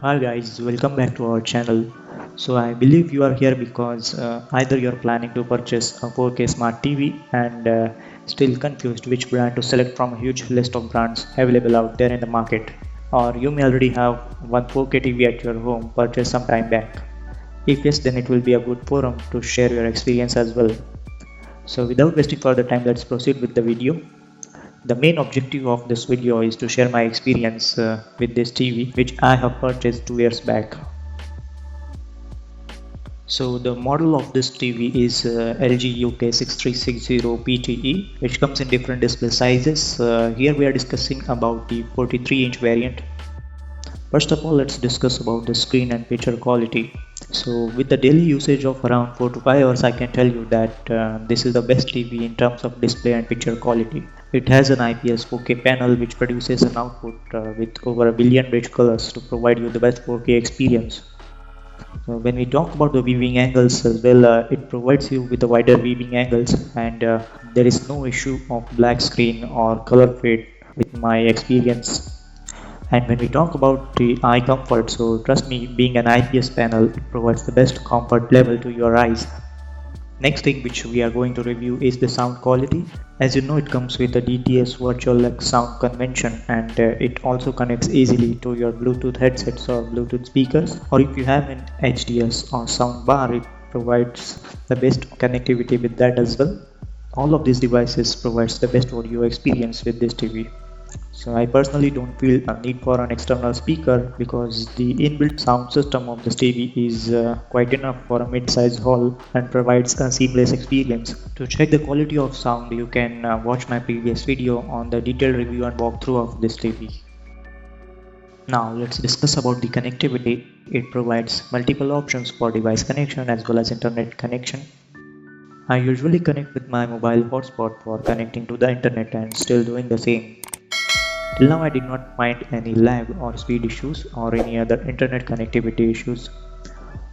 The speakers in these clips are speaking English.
Hi guys, welcome back to our channel. So I believe you are here because either you're planning to purchase a 4K smart TV and still confused which brand to select from a huge list of brands available out there in the market, or you may already have one 4K TV at your home purchased some time back. If yes, then it will be a good forum to share your experience as well. So without wasting further time, let's proceed with the video. The main objective of this video is to share my experience with this TV which I have purchased 2 years back. So the model of this TV is LG UK 6360 PTE, which comes in different display sizes. Here we are discussing about the 43-inch variant. First of all, let's discuss about the screen and picture quality. So with the daily usage of around 4 to 5 hours, I can tell you that this is the best TV in terms of display and picture quality. It has an IPS 4K panel which produces an output with over a billion rich colors to provide you the best 4K experience. When we talk about the viewing angles as well, it provides you with the wider viewing angles, and there is no issue of black screen or color fade with my experience. And when we talk about the eye comfort, so trust me, being an IPS panel, it provides the best comfort level to your eyes. Next thing which we are going to review is the sound quality. As you know, it comes with a DTS virtual sound convention, and it also connects easily to your Bluetooth headsets or Bluetooth speakers, or if you have an HDS or sound bar, it provides the best connectivity with that as well. All of these devices provides the best audio experience with this TV. So I personally don't feel a need for an external speaker because the inbuilt sound system of this TV is quite enough for a mid-size hall and provides a seamless experience. To check the quality of sound, you can watch my previous video on the detailed review and walkthrough of this TV. Now let's discuss about the connectivity. It provides multiple options for device connection as well as internet connection. I usually connect with my mobile hotspot for connecting to the internet and still doing the same. Till now I did not find any lag or speed issues or any other internet connectivity issues.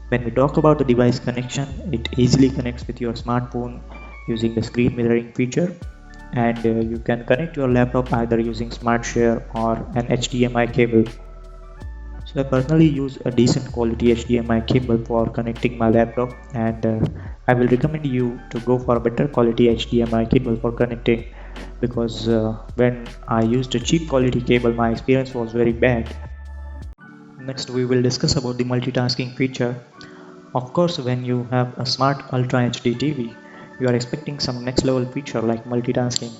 When we talk about the device connection, it easily connects with your smartphone using the screen mirroring feature, and you can connect your laptop either using SmartShare or an HDMI cable. So I personally use a decent quality HDMI cable for connecting my laptop, and I will recommend you to go for a better quality HDMI cable for connecting, because when I used a cheap quality cable my experience was very bad. Next we will discuss about the multitasking feature. Of course, when you have a smart Ultra HD TV, you are expecting some next level feature like multitasking.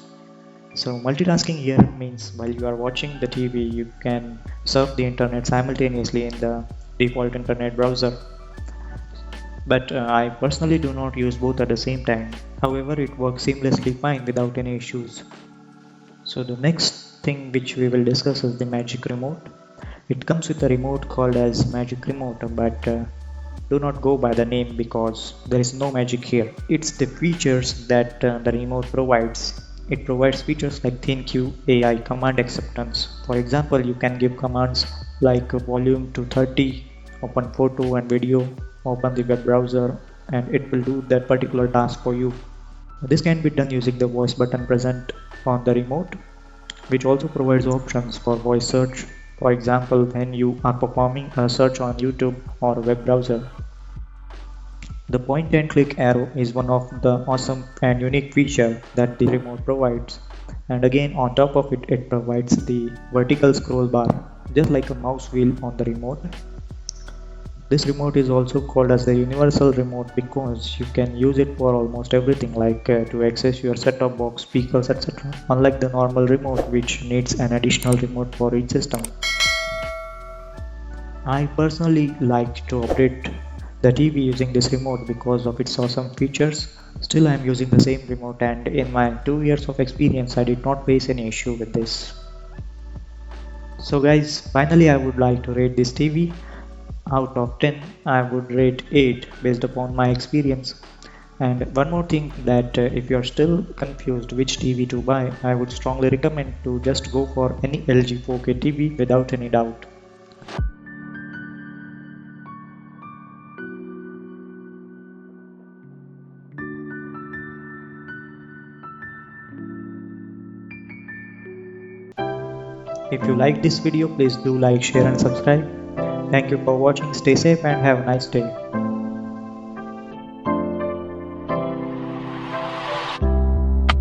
So multitasking here means while you are watching the TV, you can surf the internet simultaneously in the default internet browser. But I personally do not use both at the same time. However, it works seamlessly fine without any issues. So the next thing which we will discuss is the Magic Remote. It comes with a remote called as Magic Remote, but do not go by the name because there is no magic here. It's the features that the remote provides. It provides features like ThinQ AI command acceptance. For example, you can give commands like volume to 30, open photo and video, open the web browser, and it will do that particular task for you. This can be done using the voice button present on the remote, which also provides options for voice search. For example, when you are performing a search on YouTube or a web browser. The point and click arrow is one of the awesome and unique feature that the remote provides. And again, on top of it, it provides the vertical scroll bar, just like a mouse wheel on the remote. This remote is also called as the universal remote because you can use it for almost everything, like to access your set-top box, speakers, etc. Unlike the normal remote which needs an additional remote for each system. I personally like to update the TV using this remote because of its awesome features. Still I am using the same remote, and in my 2 years of experience I did not face any issue with this. So guys, finally I would like to rate this TV. Out of 10, I would rate 8 based upon my experience. And one more thing, that if you are still confused which TV to buy, I would strongly recommend to just go for any LG 4K TV without any doubt. If you like this video, please do like, share and subscribe. Thank you for watching. Stay safe and have a nice day.